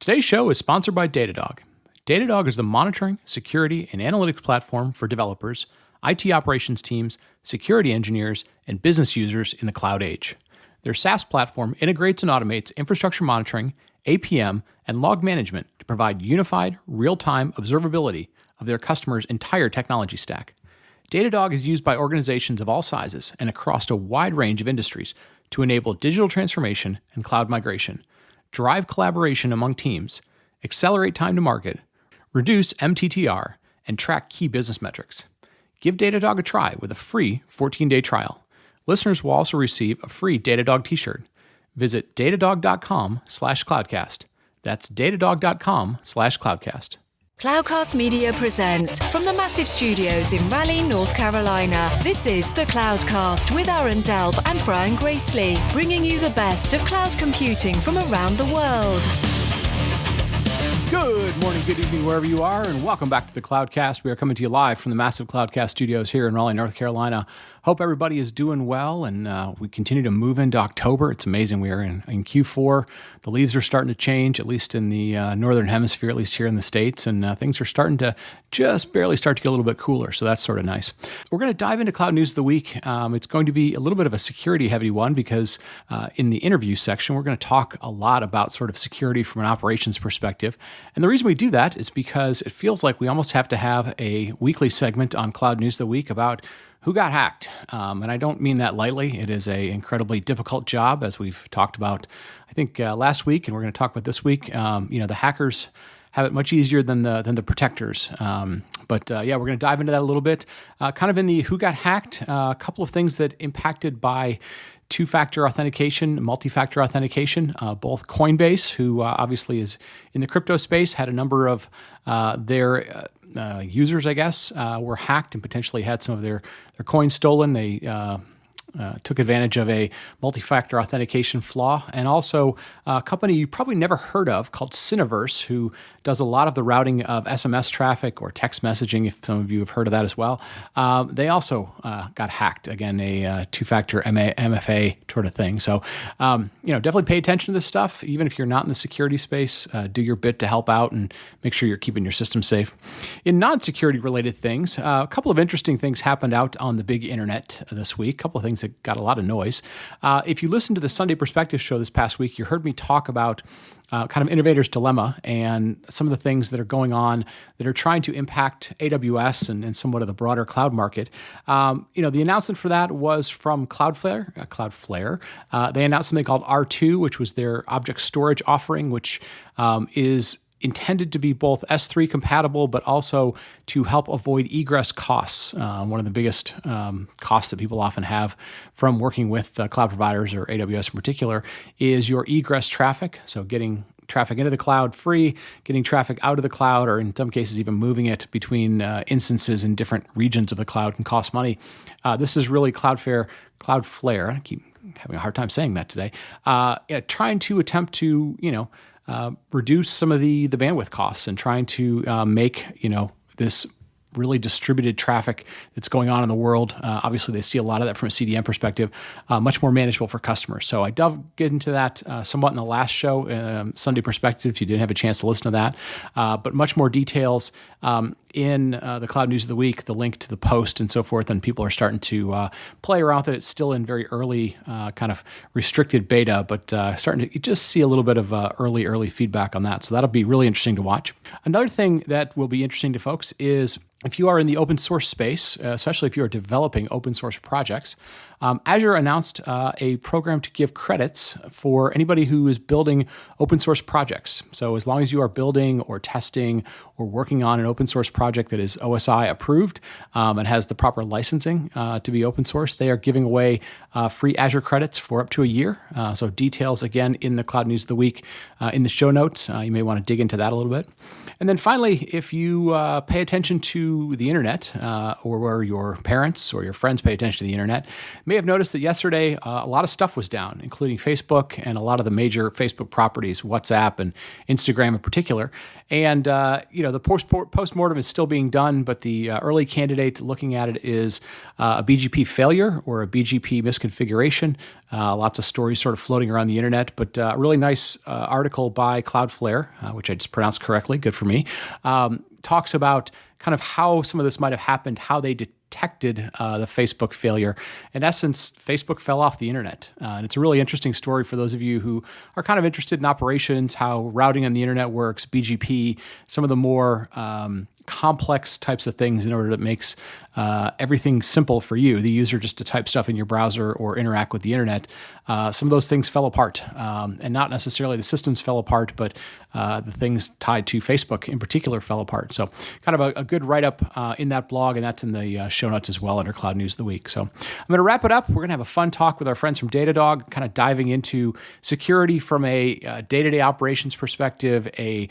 Today's show is sponsored by Datadog. Datadog is the monitoring, security, and analytics platform for developers, IT operations teams, security engineers, and business users in the cloud age. Their SaaS platform integrates and automates infrastructure monitoring, APM, and log management to provide unified, real-time observability of their customers' entire technology stack. Datadog is used by organizations of all sizes and across a wide range of industries to enable digital transformation and cloud migration, drive collaboration among teams, accelerate time to market, reduce MTTR, and track key business metrics. Give Datadog a try with a free 14-day trial. Listeners will also receive a free Datadog t-shirt. Visit datadog.com/cloudcast. That's datadog.com/cloudcast. Cloudcast Media presents from the massive studios in Raleigh, North Carolina. This is the Cloudcast with Aaron Delp and Brian Gracely, bringing you the best of cloud computing from around the world. Good morning, good evening, wherever you are, and welcome back to the Cloudcast. We are coming to you live from the massive Cloudcast studios here in Raleigh, North Carolina. Hope everybody is doing well, and we continue to move into October. It's amazing. We are in Q4. The leaves are starting to change, at least in the northern hemisphere, at least here in the States, and things are starting to just barely start to get a little bit cooler, so that's sort of nice. We're going to dive into Cloud News of the Week. It's going to be a little bit of a security-heavy one because in the interview section, we're going to talk a lot about sort of security from an operations perspective. And the reason we do that is because it feels like we almost have to have a weekly segment on Cloud News of the Week about who got hacked. And I don't mean that lightly. It is an incredibly difficult job, as we've talked about, I think, last week, and we're going to talk about this week. The hackers have it much easier than the protectors. But we're going to dive into that a little bit. Kind of in the who got hacked, a couple of things that impacted by two-factor authentication, multi-factor authentication. Both Coinbase, who obviously is in the crypto space, had a number of their users, I guess, were hacked and potentially had some of their coins stolen. They took advantage of a multi-factor authentication flaw. And also a company you probably never heard of called Cineverse, who does a lot of the routing of SMS traffic or text messaging, if some of you have heard of that as well. They also got hacked. Again, a two-factor MFA sort of thing. So, definitely pay attention to this stuff. Even if you're not in the security space, do your bit to help out and make sure you're keeping your system safe. In non-security related things, a couple of interesting things happened out on the big internet this week. A couple of things that got a lot of noise. If you listened to the Sunday Perspective show this past week, you heard me talk about kind of innovator's dilemma and some of the things that are going on that are trying to impact AWS and somewhat of the broader cloud market. The announcement for that was from Cloudflare. They announced something called R2, which was their object storage offering, which is intended to be both S3 compatible, but also to help avoid egress costs. One of the biggest costs that people often have from working with cloud providers, or AWS in particular, is your egress traffic. So getting traffic into the cloud free, getting traffic out of the cloud, or in some cases even moving it between instances in different regions of the cloud can cost money. This is really Cloudflare, I keep having a hard time saying that today, trying to attempt to, reduce some of the bandwidth costs and trying to make, this really distributed traffic that's going on in the world. Obviously, they see a lot of that from a CDN perspective, much more manageable for customers. So I get into that somewhat in the last show, Sunday Perspective, if you didn't have a chance to listen to that. But much more details in the Cloud News of the Week, the link to the post and so forth, and people are starting to play around with it. It's still in very early kind of restricted beta, but starting to just see a little bit of early feedback on that. So that'll be really interesting to watch. Another thing that will be interesting to folks is if you are in the open source space, especially if you are developing open source projects, Azure announced a program to give credits for anybody who is building open source projects. So as long as you are building or testing or working on an open source project that is OSI approved and has the proper licensing to be open source, they are giving away free Azure credits for up to a year. So details, again, in the Cloud News of the Week in the show notes. You may want to dig into that a little bit. And then finally, if you pay attention to the internet, or where your parents or your friends pay attention to the internet, may have noticed that yesterday a lot of stuff was down, including Facebook and a lot of the major Facebook properties, WhatsApp and Instagram in particular. And the postmortem is still being done, but the early candidate looking at it is a BGP failure or a BGP misconfiguration. Lots of stories sort of floating around the internet, but a really nice article by Cloudflare, which I just pronounced correctly, good for me, talks about kind of how some of this might have happened, how they detected the Facebook failure. In essence, Facebook fell off the internet. And it's a really interesting story for those of you who are kind of interested in operations, how routing on the internet works, BGP, some of the more complex types of things in order that makes everything simple for you, the user, just to type stuff in your browser or interact with the internet. Some of those things fell apart, and not necessarily the systems fell apart, but the things tied to Facebook in particular fell apart. So kind of a good write-up in that blog, and that's in the show notes as well under Cloud News of the Week. So I'm going to wrap it up. We're going to have a fun talk with our friends from Datadog, kind of diving into security from a day-to-day operations perspective, a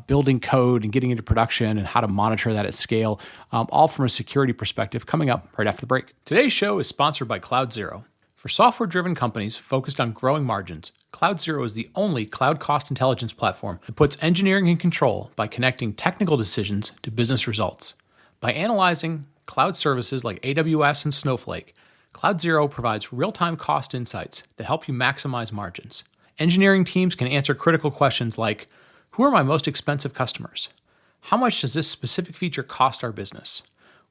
building code and getting into production and how to monitor that at scale, all from a security perspective, coming up right after the break. Today's show is sponsored by CloudZero. For software-driven companies focused on growing margins, CloudZero is the only cloud cost intelligence platform that puts engineering in control by connecting technical decisions to business results. By analyzing cloud services like AWS and Snowflake, CloudZero provides real-time cost insights that help you maximize margins. Engineering teams can answer critical questions like, who are my most expensive customers? How much does this specific feature cost our business?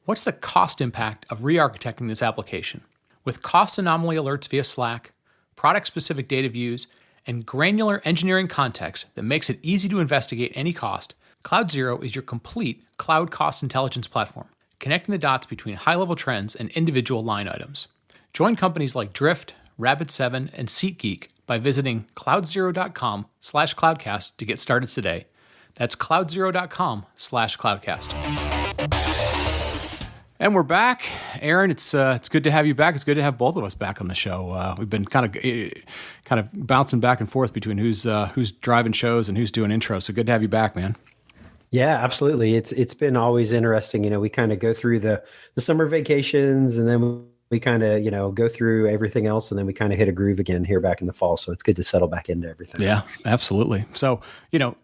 What's the cost impact of re-architecting this application? With cost anomaly alerts via Slack, product-specific data views, and granular engineering context that makes it easy to investigate any cost, CloudZero is your complete cloud cost intelligence platform, connecting the dots between high-level trends and individual line items. Join companies like Drift, Rapid7, and SeatGeek by visiting cloudzero.com/cloudcast to get started today. That's cloudzero.com/cloudcast. And we're back. Aaron, it's good to have you back. It's good to have both of us back on the show. We've been kind of bouncing back and forth between who's driving shows and who's doing intros. So good to have you back, man. Yeah, absolutely. It's been always interesting. We kind of go through the summer vacations, and then we kind of, go through everything else, and then we kind of hit a groove again here back in the fall. So it's good to settle back into everything. Yeah, absolutely. So,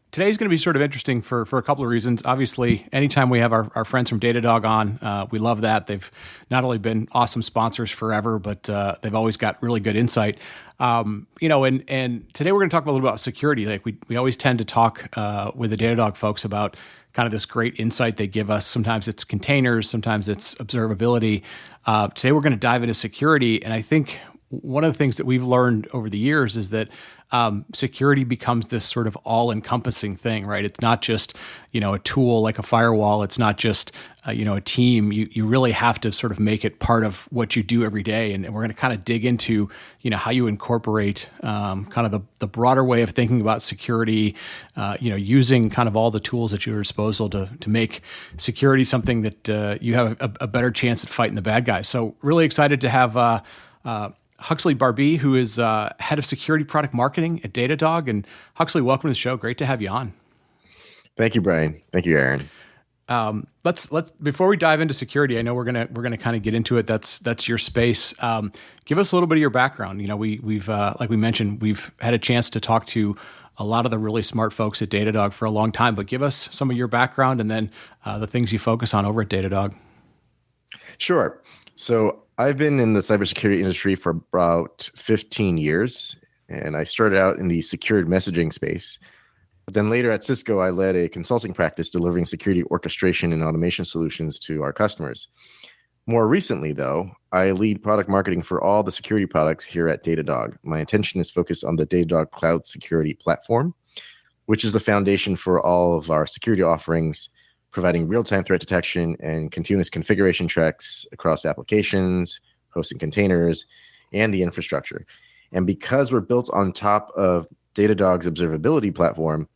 today's going to be sort of interesting for a couple of reasons. Obviously, anytime we have our friends from Datadog on, we love that. They've not only been awesome sponsors forever, but they've always got really good insight. And today we're going to talk a little about security. Like we always tend to talk with the Datadog folks about kind of this great insight they give us. Sometimes it's containers, sometimes it's observability. Today we're going to dive into security, and I think one of the things that we've learned over the years is that security becomes this sort of all-encompassing thing, right? It's not just, a tool like a firewall. It's not just, a team. You really have to sort of make it part of what you do every day. And we're going to kind of dig into, how you incorporate kind of the broader way of thinking about security, using kind of all the tools at your disposal to make security something that you have a better chance at fighting the bad guys. So really excited to have Huxlee Barbee, who is head of security product marketing at Datadog. And Huxlee, welcome to the show. Great to have you on. Thank you, Brian. Thank you, Aaron. Let's before we dive into security, I know we're gonna kind of get into it. That's your space. Give us a little bit of your background. We've like we mentioned, we've had a chance to talk to a lot of the really smart folks at Datadog for a long time. But give us some of your background and then the things you focus on over at Datadog. Sure. So I've been in the cybersecurity industry for about 15 years, and I started out in the secured messaging space. But then later at Cisco, I led a consulting practice delivering security orchestration and automation solutions to our customers. More recently, though, I lead product marketing for all the security products here at Datadog. My attention is focused on the Datadog Cloud Security Platform, which is the foundation for all of our security offerings, providing real-time threat detection and continuous configuration checks across applications, hosting containers, and the infrastructure. And because we're built on top of Datadog's observability platform,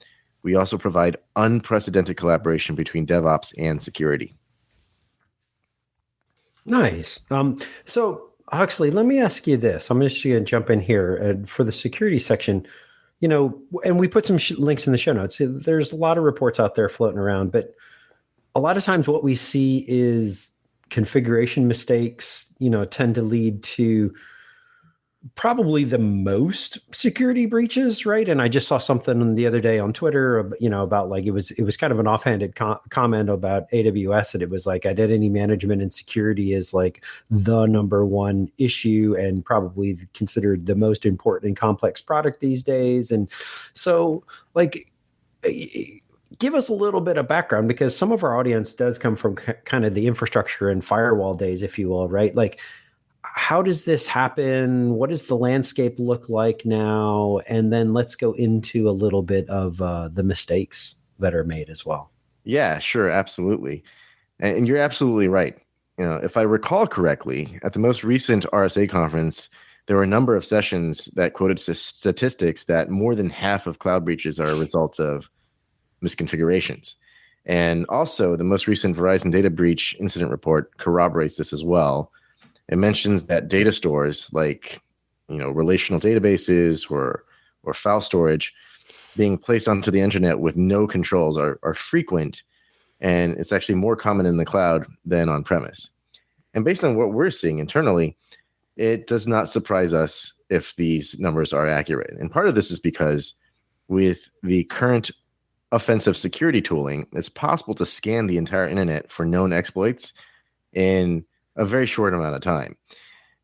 we also provide unprecedented collaboration between DevOps and security. Nice. So Huxley, let me ask you this. I'm just going to jump in here for the security section, and we put some links in the show notes. There's a lot of reports out there floating around, but a lot of times what we see is configuration mistakes, tend to lead to probably the most security breaches, right? And I just saw something the other day on Twitter, about like it was kind of an offhanded comment about AWS, and it was like identity management and security is like the number one issue and probably considered the most important and complex product these days. And so, like, give us a little bit of background, because some of our audience does come from kind of the infrastructure and firewall days, if you will, right? Like, how does this happen? What does the landscape look like now? And then let's go into a little bit of the mistakes that are made as well. Yeah, sure. Absolutely. And you're absolutely right. If I recall correctly, at the most recent RSA conference, there were a number of sessions that quoted statistics that more than half of cloud breaches are a result of misconfigurations. And also, the most recent Verizon data breach incident report corroborates this as well. It mentions that data stores like, relational databases or file storage being placed onto the internet with no controls are frequent, and it's actually more common in the cloud than on premise. And based on what we're seeing internally, it does not surprise us if these numbers are accurate. And part of this is because with the current offensive security tooling, it's possible to scan the entire internet for known exploits in a very short amount of time,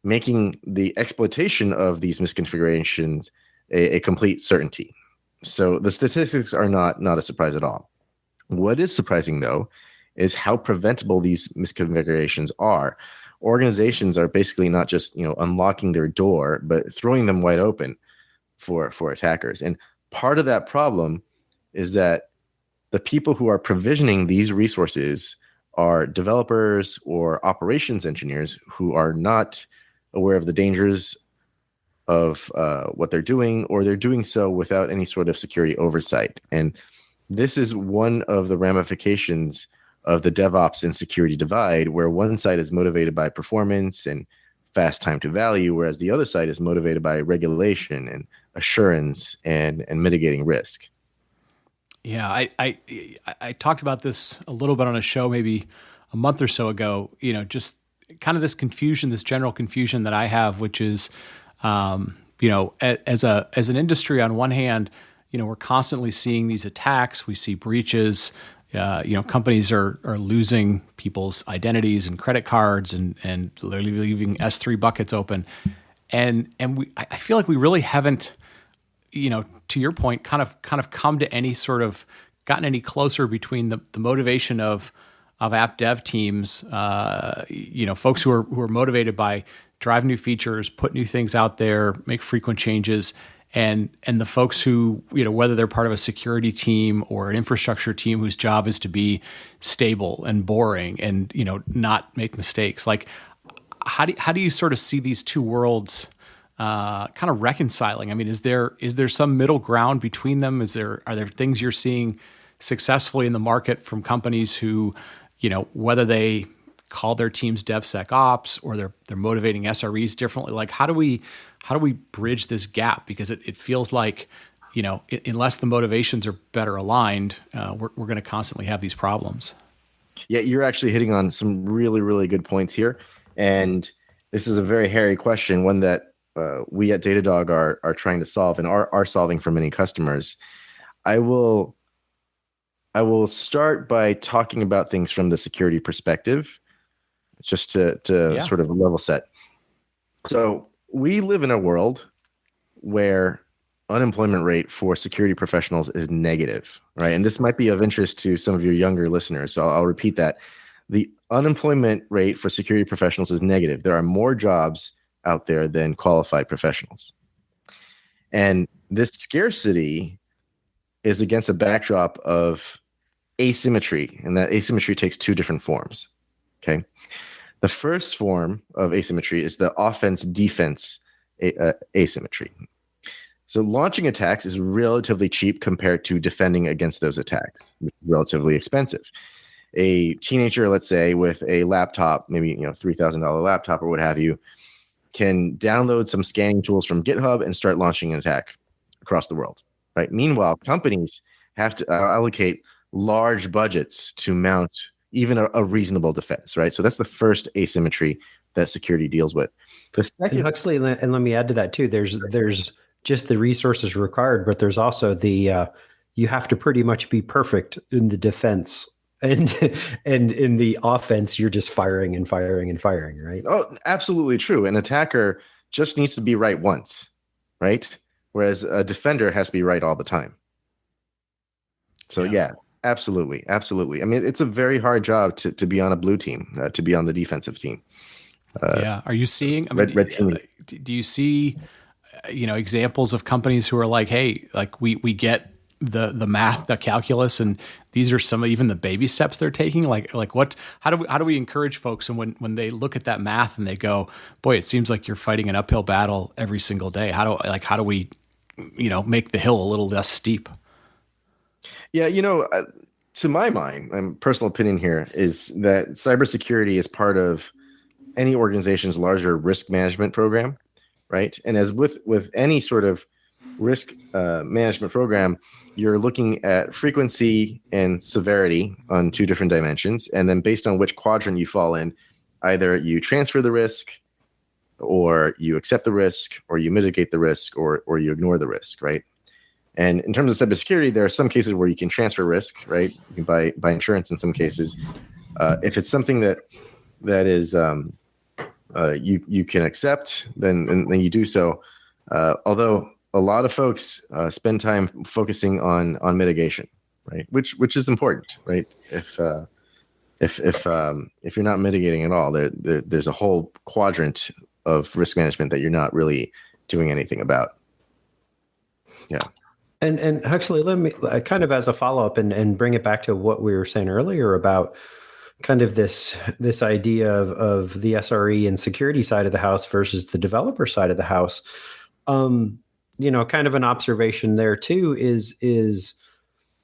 making the exploitation of these misconfigurations a complete certainty. So the statistics are not a surprise at all. What is surprising, though, is how preventable these misconfigurations are. Organizations are basically not just unlocking their door, but throwing them wide open for attackers. And part of that problem is that the people who are provisioning these resources are developers or operations engineers who are not aware of the dangers of what they're doing, or they're doing so without any sort of security oversight. And this is one of the ramifications of the DevOps and security divide, where one side is motivated by performance and fast time to value, whereas the other side is motivated by regulation and assurance and mitigating risk. Yeah, I talked about this a little bit on a show maybe a month or so ago, just kind of this confusion, this general confusion that I have, which is, as an industry, on one hand, we're constantly seeing these attacks, we see breaches, companies are losing people's identities and credit cards and they're leaving S3 buckets open. And I feel like we really haven't, to your point, kind of come to any sort of gotten any closer between the motivation of app dev teams, folks who are motivated by drive new features, put new things out there, make frequent changes, and the folks who, whether they're part of a security team or an infrastructure team whose job is to be stable and boring and, not make mistakes. Like, how do you sort of see these two worlds kind of reconciling? I mean, is there some middle ground between them? Are there things you're seeing successfully in the market from companies who, whether they call their teams DevSecOps or they're motivating SREs differently? Like, how do we bridge this gap? Because it feels like, unless the motivations are better aligned, we're going to constantly have these problems. Yeah, you're actually hitting on some really, really good points here. And this is a very hairy question, one that we at Datadog are trying to solve and are solving for many customers. I will start by talking about things from the security perspective, just to sort of level set. So we live in a world where unemployment rate for security professionals is negative, right? And this might be of interest to some of your younger listeners, so I'll repeat that. The unemployment rate for security professionals is negative. There are more jobs out there than qualified professionals. And this scarcity is against a backdrop of asymmetry, and that asymmetry takes two different forms, okay? The first form of asymmetry is the offense-defense asymmetry. So launching attacks is relatively cheap compared to defending against those attacks, relatively expensive. A teenager, let's say, with a laptop, maybe $3,000 laptop or what have you, can download some scanning tools from GitHub and start launching an attack across the world, right? Meanwhile, companies have to allocate large budgets to mount even a reasonable defense, right? So that's the first asymmetry that security deals with. The second, And Huxley, and let me add to that too. There's just the resources required, but there's also the you have to pretty much be perfect in the defense, and and in the offense, you're just firing and firing and firing, right? oh, absolutely true. An attacker just needs to be right once, right? Whereas a defender has to be right all the time. So yeah, absolutely. I mean, it's a very hard job to be on a blue team, to be on the defensive team. Are you seeing? I mean, red team. Do you see, examples of companies who are like, hey, like we get the math, the calculus, and these are some of even the baby steps they're taking. Like what? How do we encourage folks? And when they look at that math and they go, boy, it seems like you're fighting an uphill battle every single day. How do we, make the hill a little less steep? Yeah, to my mind, my personal opinion here is that cybersecurity is part of any organization's larger risk management program, right? And as with any sort of risk management program, you're looking at frequency and severity on two different dimensions, and then based on which quadrant you fall in, either you transfer the risk, or you accept the risk, or you mitigate the risk, or you ignore the risk, right? And in terms of cybersecurity, there are some cases where you can transfer risk, right? You can buy insurance in some cases. If it's something that is you can accept, then you do so. Although a lot of folks spend time focusing on mitigation, right? Which is important, right? If you're not mitigating at all, there's a whole quadrant of risk management that you're not really doing anything about. Yeah. And Huxley, let me kind of as a follow-up and bring it back to what we were saying earlier about kind of this idea of the SRE and security side of the house versus the developer side of the house. Kind of an observation there too is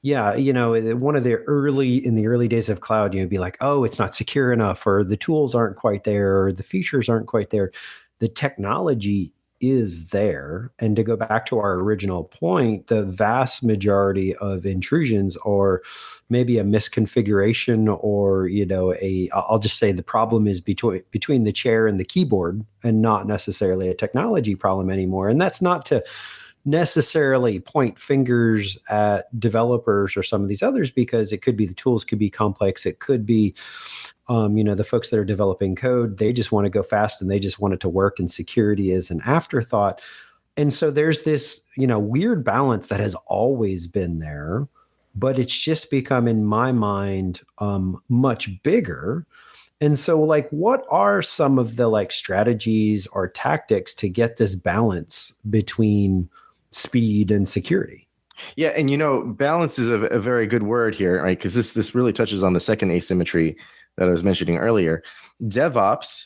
one of the early days of cloud, be like, oh, it's not secure enough, or the tools aren't quite there, or the features aren't quite there. The technology is there. And to go back to our original point, the vast majority of intrusions are maybe a misconfiguration, or, I'll just say the problem is between the chair and the keyboard, and not necessarily a technology problem anymore. And that's not to necessarily point fingers at developers or some of these others, because it could be the tools could be complex. It could be, the folks that are developing code, they just want to go fast and they just want it to work, and security is an afterthought. And so there's this, weird balance that has always been there, but it's just become, in my mind, much bigger. And so, what are some of the strategies or tactics to get this balance between speed and security? Yeah, and balance is a very good word here, right? Because this really touches on the second asymmetry that I was mentioning earlier. DevOps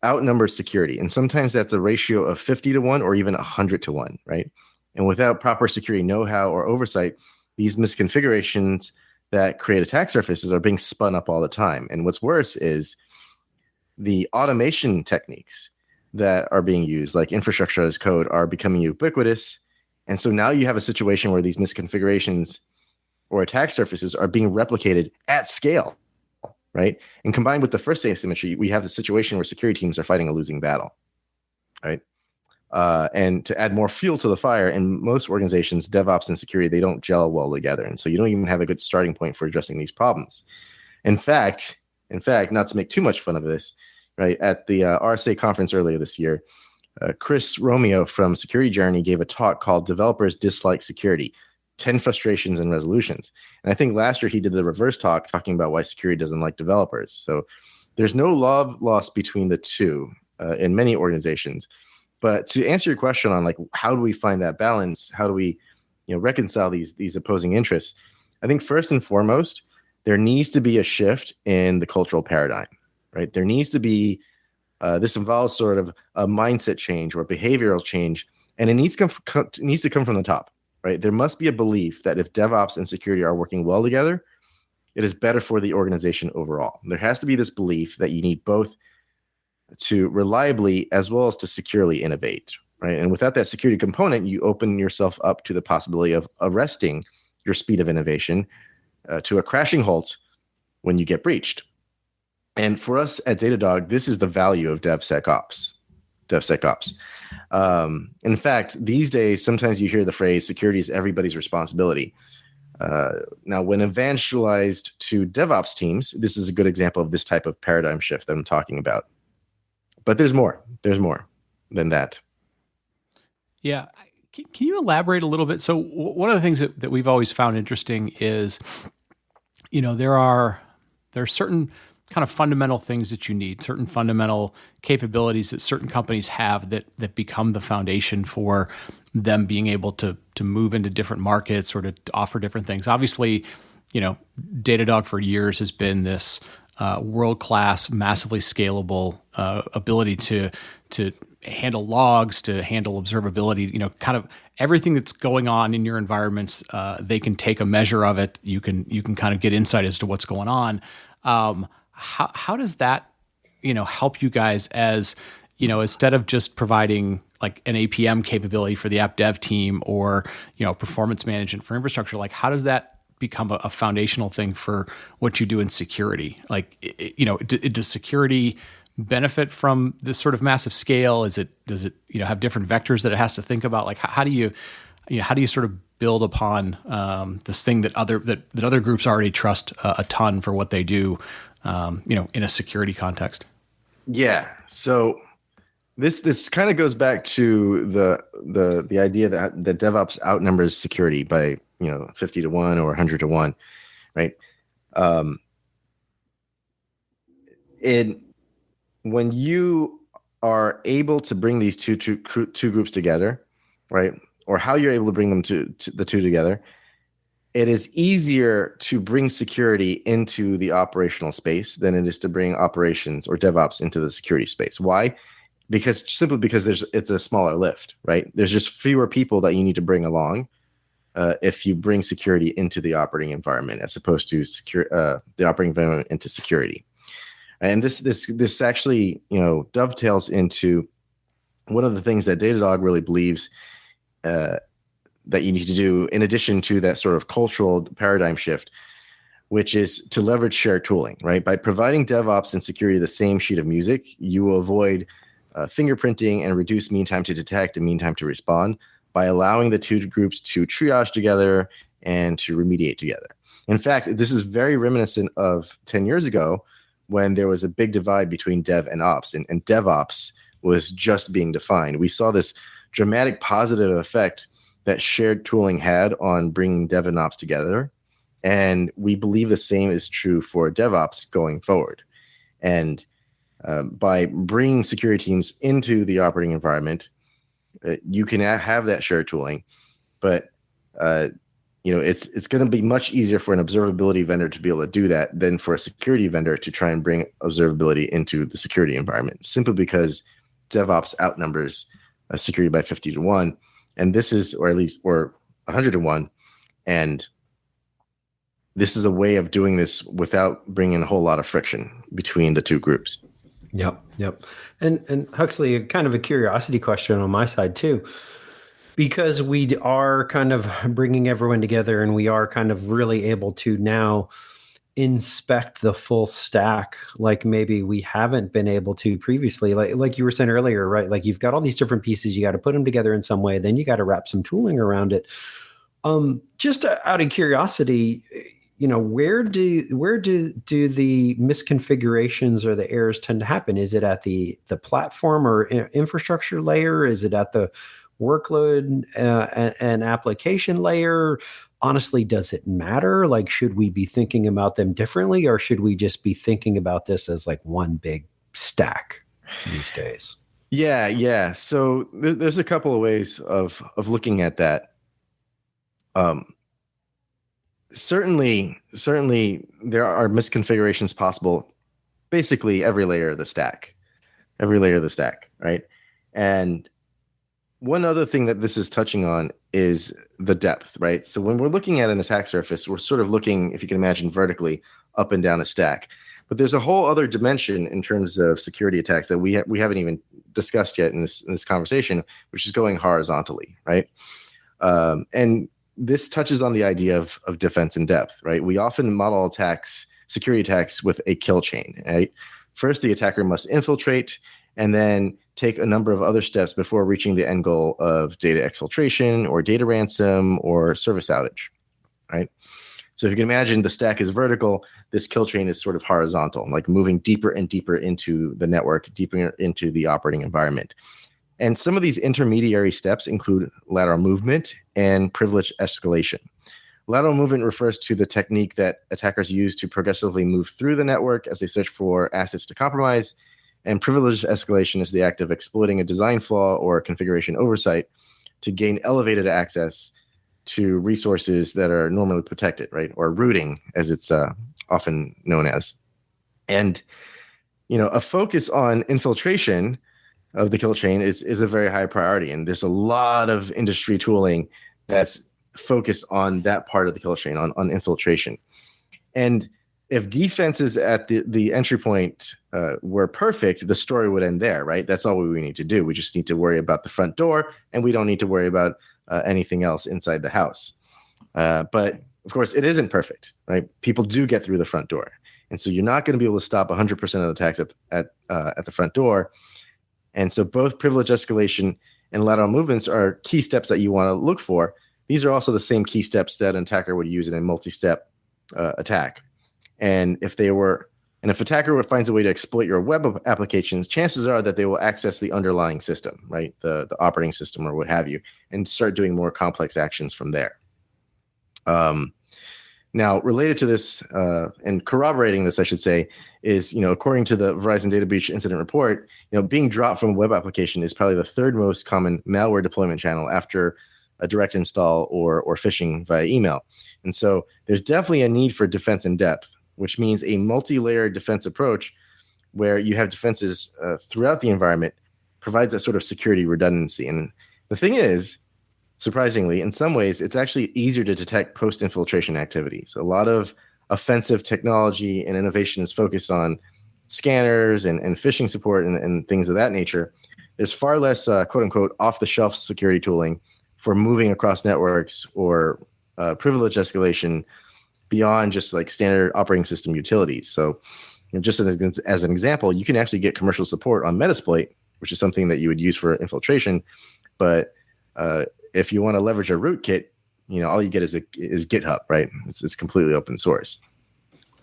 outnumbers security, and sometimes that's a ratio of 50-1 or even 100-1, right? And without proper security know-how or oversight, these misconfigurations that create attack surfaces are being spun up all the time. And what's worse is the automation techniques that are being used, like infrastructure as code, are becoming ubiquitous. And so now you have a situation where these misconfigurations or attack surfaces are being replicated at scale, right? And combined with the first asymmetry, we have the situation where security teams are fighting a losing battle, right? And to add more fuel to the fire, in most organizations, DevOps and security, they don't gel well together. And so you don't even have a good starting point for addressing these problems. In fact, not to make too much fun of this, right? At the RSA conference earlier this year, Chris Romeo from Security Journey gave a talk called Developers Dislike Security, 10 Frustrations and Resolutions. And I think last year he did the reverse talk, talking about why security doesn't like developers. So there's no love lost between the two in many organizations. But to answer your question on how do we find that balance? How do we reconcile these opposing interests? I think first and foremost, there needs to be a shift in the cultural paradigm, right? There needs to be, this involves sort of a mindset change or behavioral change, and it needs to come from the top, right? There must be a belief that if DevOps and security are working well together, it is better for the organization overall. There has to be this belief that you need both to reliably as well as to securely innovate, right? And without that security component, you open yourself up to the possibility of arresting your speed of innovation to a crashing halt when you get breached. And for us at Datadog, this is the value of DevSecOps. In fact, these days, sometimes you hear the phrase security is everybody's responsibility. Now, when evangelized to DevOps teams, this is a good example of this type of paradigm shift that I'm talking about. But there's more. There's more than that. Yeah. Can you elaborate a little bit? So one of the things that we've always found interesting is, there are certain kind of fundamental things that you need, certain fundamental capabilities that certain companies have that become the foundation for them being able to move into different markets or to offer different things. Obviously, Datadog for years has been this world-class, massively scalable ability to handle logs, to handle observability, kind of everything that's going on in your environments. They can take a measure of it. You can kind of get insight as to what's going on. How does that, help you guys as, instead of just providing like an APM capability for the app dev team or, performance management for infrastructure? Like, how does that become a foundational thing for what you do in security? Like, does security benefit from this sort of massive scale? Does it have different vectors that it has to think about? Like, how do you sort of build upon this thing that other groups already trust a ton for what they do, in a security context? Yeah. So this kind of goes back to the idea that DevOps outnumbers security by 50 to 1 or 100 to 1, right? When you are able to bring these two groups together, right, or how you're able to bring them to the two together, it is easier to bring security into the operational space than it is to bring operations or DevOps into the security space. Why? Because it's a smaller lift, right? There's just fewer people that you need to bring along if you bring security into the operating environment as opposed to the operating environment into security. And this actually, dovetails into one of the things that Datadog really believes that you need to do, in addition to that sort of cultural paradigm shift, which is to leverage shared tooling, right? By providing DevOps and security the same sheet of music, you will avoid fingerprinting and reduce mean time to detect and mean time to respond by allowing the two groups to triage together and to remediate together. In fact, this is very reminiscent of 10 years ago when there was a big divide between dev and ops, and DevOps was just being defined. We saw this dramatic positive effect that shared tooling had on bringing dev and ops together. And we believe the same is true for DevOps going forward. And by bringing security teams into the operating environment, you can have that shared tooling, but it's going to be much easier for an observability vendor to be able to do that than for a security vendor to try and bring observability into the security environment, simply because DevOps outnumbers security by 50 to 1, and this is, or 100 to 1, and this is a way of doing this without bringing a whole lot of friction between the two groups. Yep. And Huxley, kind of a curiosity question on my side too, because we are kind of bringing everyone together and we are kind of really able to now inspect the full stack like maybe we haven't been able to previously. Like you were saying earlier, right? Like you've got all these different pieces, you got to put them together in some way, then you got to wrap some tooling around it. Just out of curiosity, where do the misconfigurations or the errors tend to happen? Is it at the platform or infrastructure layer? Is it at the workload and application layer? Honestly, does it matter? Like, should we be thinking about them differently, or should we just be thinking about this as like one big stack these days? Yeah. So there's a couple of ways of looking at that. Certainly there are misconfigurations possible basically every layer of the stack, right? And one other thing that this is touching on is the depth, right? So when we're looking at an attack surface, we're sort of looking, if you can imagine, vertically up and down a stack. But there's a whole other dimension in terms of security attacks that we haven't even discussed yet in this conversation, which is going horizontally, right? And this touches on the idea of defense in depth, right? We often model attacks security attacks with a kill chain, right? First, the attacker must infiltrate and then take a number of other steps before reaching the end goal of data exfiltration or data ransom or service outage, right? So if you can imagine the stack is vertical, this kill chain is sort of horizontal, like moving deeper and deeper into the network, deeper into the operating environment. And some of these intermediary steps include lateral movement and privilege escalation. Lateral movement refers to the technique that attackers use to progressively move through the network as they search for assets to compromise. And privilege escalation is the act of exploiting a design flaw or configuration oversight to gain elevated access to resources that are normally protected, right? Or routing, as it's often known as. And, a focus on infiltration of the kill chain is a very high priority. And there's a lot of industry tooling that's focused on that part of the kill chain, on infiltration. And if defenses at the entry point were perfect, the story would end there, right? That's all we need to do. We just need to worry about the front door, and we don't need to worry about anything else inside the house. But of course, it isn't perfect, right? People do get through the front door. And so you're not going to be able to stop 100% of the attacks at the front door. And so both privilege escalation and lateral movements are key steps that you want to look for. These are also the same key steps that an attacker would use in a multi-step attack. And if attacker finds a way to exploit your web applications, chances are that they will access the underlying system, right? The operating system or what have you, and start doing more complex actions from there. Now, related to this and corroborating this, I should say, is, according to the Verizon Data Breach Incident Report, being dropped from a web application is probably the third most common malware deployment channel after a direct install or phishing via email. And so there's definitely a need for defense in depth, which means a multi-layered defense approach where you have defenses throughout the environment provides that sort of security redundancy. And the thing is, surprisingly, in some ways, it's actually easier to detect post-infiltration activities. A lot of offensive technology and innovation is focused on scanners and phishing support and things of that nature. There's far less, quote-unquote, off-the-shelf security tooling for moving across networks or privilege escalation beyond just like standard operating system utilities. So just as an example, you can actually get commercial support on Metasploit, which is something that you would use for infiltration. But if you want to leverage a rootkit, all you get is GitHub, right? It's completely open source.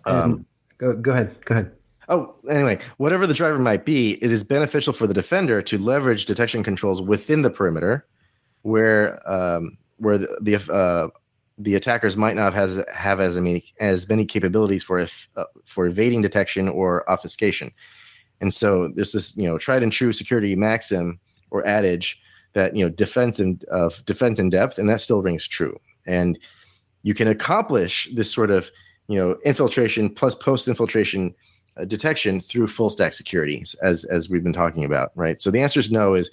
Go ahead. Oh, anyway, whatever the driver might be, it is beneficial for the defender to leverage detection controls within the perimeter, where the attackers might not have as many capabilities for evading detection or obfuscation. And so there's this tried and true security maxim or adage that defense in depth, and that still rings true. And you can accomplish this sort of infiltration plus post infiltration detection through full stack security, as we've been talking about, right? So the answer is no. Is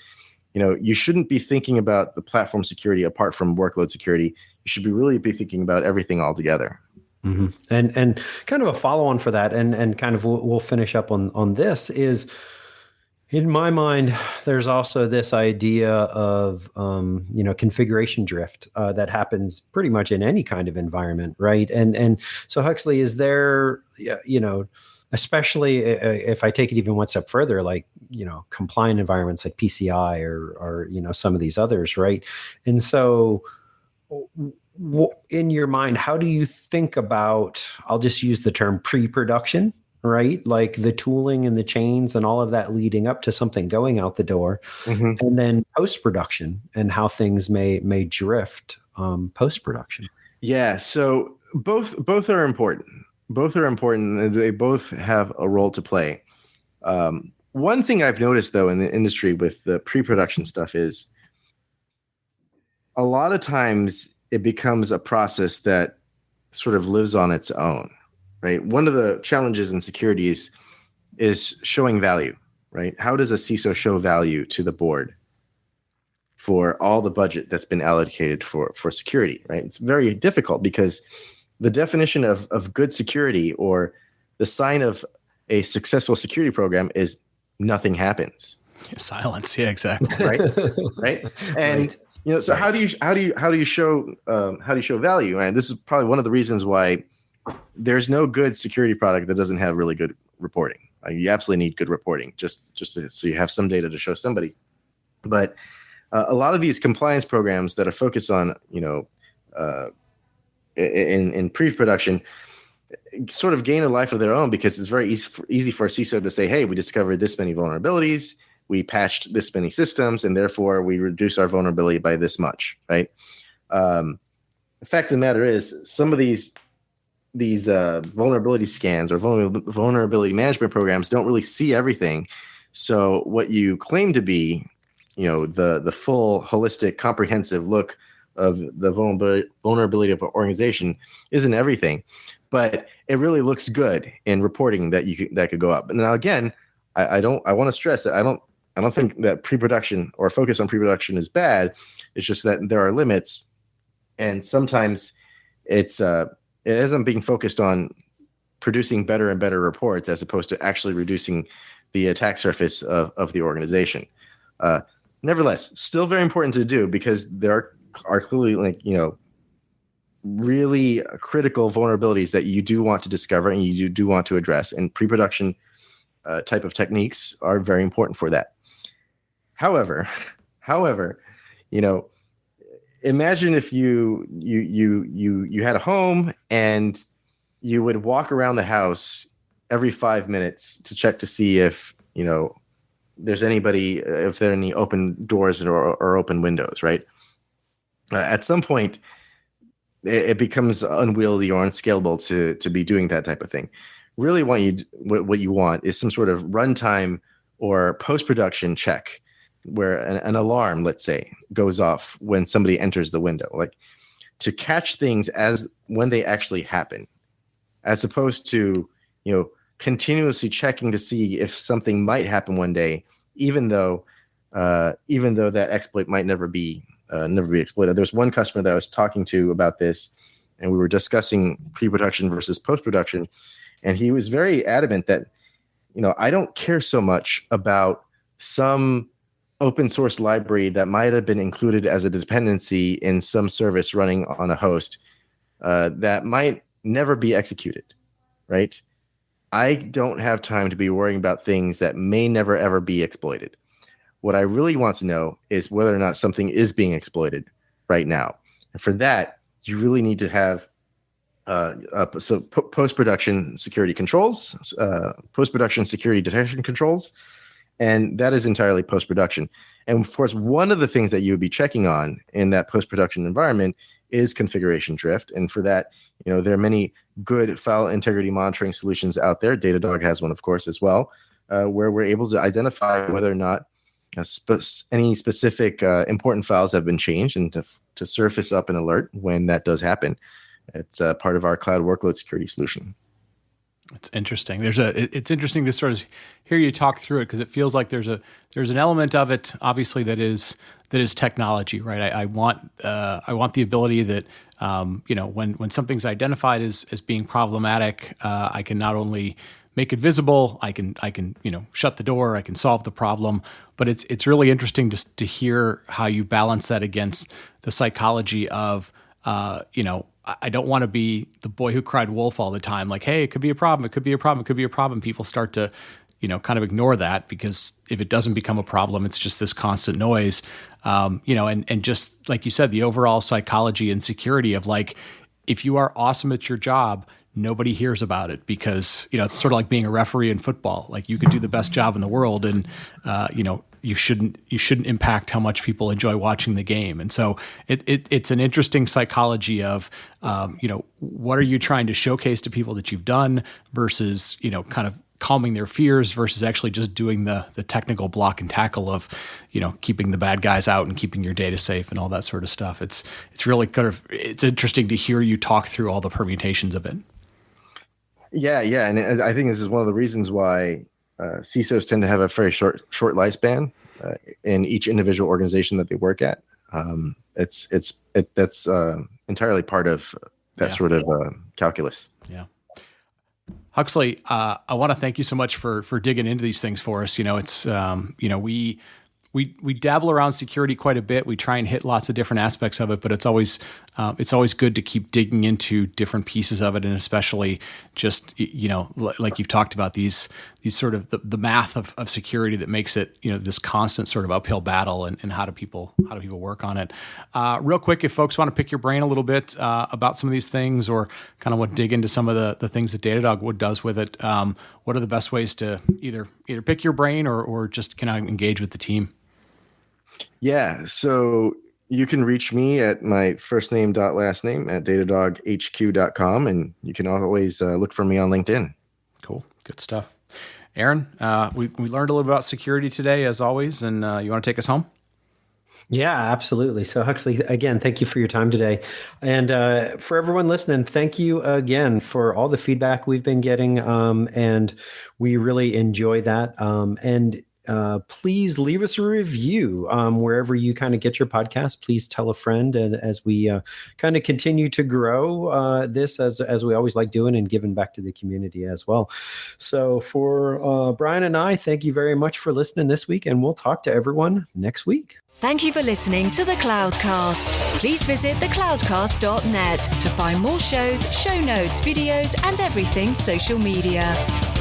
you shouldn't be thinking about the platform security apart from workload security. You should really be thinking about everything all together. Mm-hmm. And kind of a follow on for that, and kind of we'll finish up on this is, in my mind, there's also this idea of configuration drift that happens pretty much in any kind of environment, right? And so Huxlee, is there especially if I take it even one step further, like compliant environments like PCI or some of these others, right? And so in your mind, how do you think about, I'll just use the term pre-production, right? Like the tooling and the chains and all of that leading up to something going out the door, mm-hmm. and then post-production and how things may drift post-production. Yeah, so both are important. Both are important, and they both have a role to play. One thing I've noticed, though, in the industry with the pre-production stuff is a lot of times it becomes a process that sort of lives on its own, right? One of the challenges in security is showing value, right? How does a CISO show value to the board for all the budget that's been allocated for security, right? It's very difficult because the definition of good security or the sign of a successful security program is nothing happens. Silence. Yeah, exactly. Right. And so how do you show value? And this is probably one of the reasons why there's no good security product that doesn't have really good reporting. You absolutely need good reporting just so you have some data to show somebody. But a lot of these compliance programs that are focused on, in pre-production sort of gain a life of their own because it's very easy for a CISO to say, hey, we discovered this many vulnerabilities, we patched this many systems, and therefore we reduce our vulnerability by this much, right? The fact of the matter is some of these vulnerability scans or vulnerability management programs don't really see everything. So what you claim to be, the full holistic comprehensive look of the vulnerability of an organization isn't everything, but it really looks good in reporting that could go up. And now again, I want to stress that I don't think that pre-production or focus on pre-production is bad. It's just that there are limits, and sometimes it isn't being focused on producing better and better reports as opposed to actually reducing the attack surface of the organization. Nevertheless, still very important to do because there are clearly really critical vulnerabilities that you do want to discover and you do want to address, and pre-production type of techniques are very important for that. However, imagine if you had a home and you would walk around the house every 5 minutes to check to see if there's anybody, if there are any open doors or open windows, right? At some point, it becomes unwieldy or unscalable to be doing that type of thing. Really, what you want is some sort of runtime or post-production check where an alarm, let's say, goes off when somebody enters the window, like to catch things as when they actually happen, as opposed to continuously checking to see if something might happen one day, even though that exploit might never be exploited. There's one customer that I was talking to about this, and we were discussing pre-production versus post-production, and he was very adamant that I don't care so much about some open source library that might have been included as a dependency in some service running on a host that might never be executed, right? I don't have time to be worrying about things that may never ever be exploited. What I really want to know is whether or not something is being exploited right now. And for that, you really need to have post-production security controls, post-production security detection controls, and that is entirely post-production. And of course, one of the things that you would be checking on in that post-production environment is configuration drift. And for that, there are many good file integrity monitoring solutions out there. Datadog has one, of course, as well, where we're able to identify whether or not any specific important files have been changed and to surface up an alert when that does happen. It's part of our cloud workload security solution. It's interesting. It's interesting to sort of hear you talk through it because it feels like there's an element of it, obviously, that is technology, right? I want the ability that when something's identified as being problematic, I can not only make it visible, I can shut the door, I can solve the problem. But it's really interesting to hear how you balance that against the psychology of I don't want to be the boy who cried wolf all the time. Like, hey, it could be a problem. It could be a problem. It could be a problem. People start to, kind of ignore that because if it doesn't become a problem, it's just this constant noise. And just like you said, the overall psychology and security of like, if you are awesome at your job, nobody hears about it because, it's sort of like being a referee in football. Like you could do the best job in the world and, you shouldn't impact how much people enjoy watching the game. And so it's an interesting psychology of, what are you trying to showcase to people that you've done versus, kind of calming their fears versus actually just doing the technical block and tackle of, keeping the bad guys out and keeping your data safe and all that sort of stuff. It's really it's interesting to hear you talk through all the permutations of it. Yeah. And I think this is one of the reasons why CISOs tend to have a very short lifespan in each individual organization that they work at. That's entirely part of that sort of calculus. Yeah. Huxlee, I want to thank you so much for digging into these things for us. It's we dabble around security quite a bit. We try and hit lots of different aspects of it, but it's always it's always good to keep digging into different pieces of it, and especially just, like you've talked about, these sort of the math of security that makes it, this constant sort of uphill battle, and how do people work on it. Real quick, if folks want to pick your brain a little bit about some of these things, or kind of dig into some of the things that Datadog does with it, what are the best ways to either pick your brain or just kind of engage with the team? Yeah, so you can reach me at my first name dot last name at datadoghq.com, and you can always look for me on LinkedIn. Cool, good stuff. Aaron, we learned a little about security today, as always, and you want to take us home? Yeah, absolutely. So Huxlee, again, thank you for your time today. And for everyone listening, thank you again for all the feedback we've been getting. And we really enjoy that. And please leave us a review wherever you kind of get your podcast. Please tell a friend, and as we kind of continue to grow this, as we always like doing, and giving back to the community as well. So for Brian and I, thank you very much for listening this week, and we'll talk to everyone next week. Thank you for listening to the Cloudcast. Please visit thecloudcast.net to find more shows, show notes, videos, and everything social media.